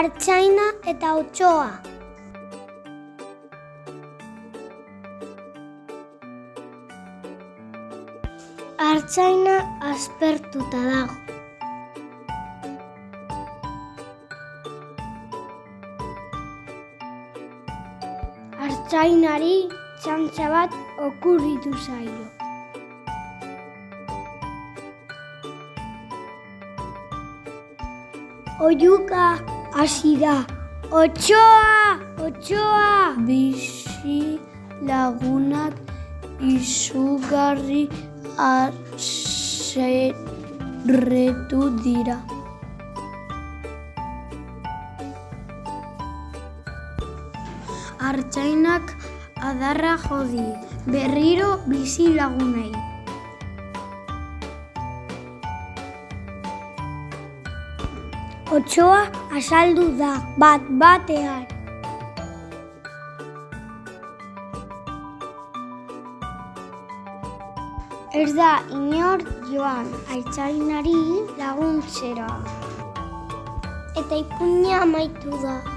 Artzaina eta Otsoa. Artzaina aspertuta dago. Artzainari txantxa bat okurritu zaio. Oihuka hasi da. Otsoa! Otsoa! Bizi lagunak izugarri haserretu dira. Artzainak adarra jo die, berriro bizi lagunei. Otsoa azaldu da, bat-batean. Ez da inor joan artzainari laguntzera. Eta ipuina amaitu da.